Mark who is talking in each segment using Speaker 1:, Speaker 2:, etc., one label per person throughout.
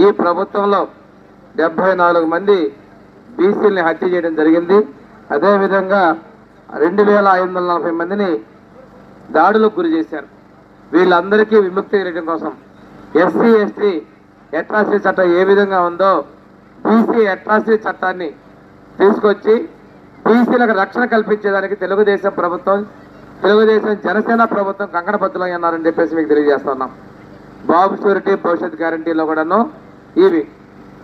Speaker 1: ఈ ప్రభుత్వంలో 74 మంది బీసీలని హత్య చేయడం జరిగింది. అదేవిధంగా 2540 మందిని దాడులకు గురి చేశారు. వీళ్ళందరికీ విముక్తి చేయడం కోసం ఎస్సీ ఎస్టీ అట్రాసిటీ చట్టం ఏ విధంగా ఉందో బీసీ అట్రాసిటీ చట్టాన్ని తీసుకొచ్చి బీసీలకు రక్షణ కల్పించేదానికి తెలుగుదేశం ప్రభుత్వం, తెలుగుదేశం జనసేన ప్రభుత్వం కంకణబద్ధులై ఉన్నారని చెప్పేసి మీకు తెలియజేస్తున్నాం. బాబు షూరిటీ భవిష్యత్ గ్యారంటీలో కూడాను ఇవి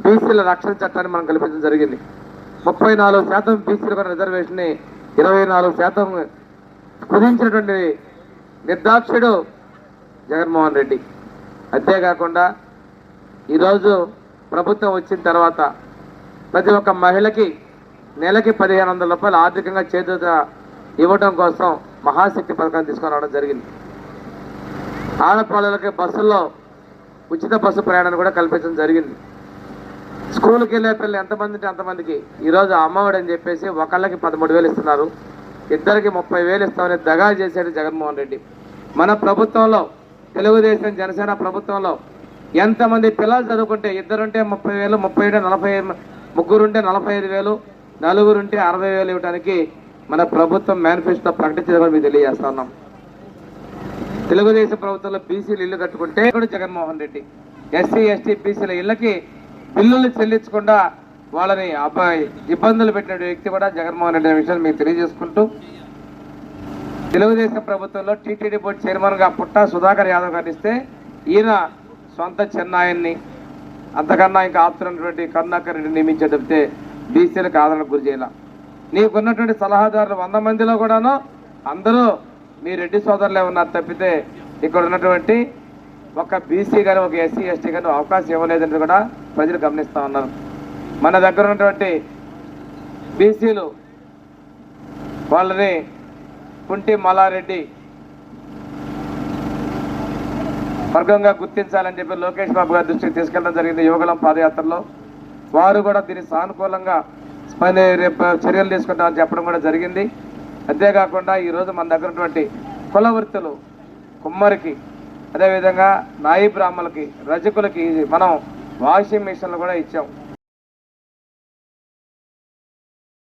Speaker 1: బీసీల రక్షణ చట్టాన్ని మనం కల్పించడం జరిగింది. 34% బీసీలకు రిజర్వేషన్ 24% కుదించినటువంటి నిర్దాక్షుడు జగన్మోహన్ రెడ్డి. అంతేకాకుండా ఈరోజు ప్రభుత్వం వచ్చిన తర్వాత ప్రతి ఒక్క మహిళకి నెలకి 1500 రూపాయలు ఆర్థికంగా చేయూత ఇవ్వడం కోసం మహాశక్తి పథకాన్ని తీసుకొని రావడం జరిగింది. ఆడపిల్లలకి బస్సుల్లో ఉచిత బస్సు ప్రయాణాన్ని కూడా కల్పించడం జరిగింది. స్కూల్కి వెళ్ళే పిల్లలు ఎంతమంది అంటే అంతమందికి ఈరోజు అమ్మఒడి అని చెప్పేసి ఒకళ్ళకి 13,000 ఇస్తున్నారు, ఇద్దరికి 30,000 ఇస్తామని దగా చేశాడు జగన్మోహన్ రెడ్డి. మన ప్రభుత్వంలో తెలుగుదేశం జనసేన ప్రభుత్వంలో ఎంతమంది పిల్లలు చదువుకుంటే ఇద్దరుంటే 30,000, 37, 40, ముగ్గురుంటే 45,000, నలుగురుంటే 60,000 ఇవ్వడానికి మన ప్రభుత్వం మేనిఫెస్టో ప్రకటించడం కూడా మీకు తెలియజేస్తున్నాం. తెలుగుదేశం ప్రభుత్వంలో బీసీలు ఇల్లు కట్టుకుంటే కూడా జగన్మోహన్ రెడ్డి ఎస్సీ ఎస్టీ బీసీల ఇళ్లకి బిల్లులు చెల్లించకుండా వాళ్ళని ఇబ్బందులు పెట్టిన వ్యక్తి కూడా జగన్మోహన్ రెడ్డి అనే విషయాన్ని మీకు తెలియజేసుకుంటూ, తెలుగుదేశం ప్రభుత్వంలో టీటీడీ బోర్డు చైర్మన్గా పుట్టా సుధాకర్ యాదవ్ గారిని ఇస్తే ఈయన సొంత చెన్నాయన్ని అంతకన్నా ఇంకా ఆప్తున్నటువంటి కరుణాకర్ రెడ్డి నియమించేటప్పితే బీసీలకు ఆదరణకు గురి చేయాల. నీకున్నటువంటి సలహాదారులు 100 మందిలో కూడాను అందరూ మీ రెడ్డి సోదరులే ఉన్నారు తప్పితే ఇక్కడ ఉన్నటువంటి ఒక బీసీ కానీ ఒక ఎస్సీ ఎస్టీ కానీ అవకాశం ఇవ్వలేదని కూడా ప్రజలు గమనిస్తూ ఉన్నారు. మన దగ్గర ఉన్నటువంటి బీసీలు వాళ్ళని కుంటి మల్లారెడ్డి వర్గంగా గుర్తించాలని చెప్పి లోకేష్ బాబు గారి దృష్టికి తీసుకెళ్ళడం జరిగింది యువగలం పాదయాత్రలో. వారు కూడా దీనికి సానుకూలంగా చర్యలు తీసుకుంటామని చెప్పడం కూడా జరిగింది. అంతేకాకుండా ఈరోజు మన దగ్గర ఉన్నటువంటి కుల వృత్తులు కుమ్మరికి, అదేవిధంగా నాయి బ్రాహ్మణులకి, రజకులకి మనం వాషింగ్ మిషన్లు కూడా ఇచ్చాం.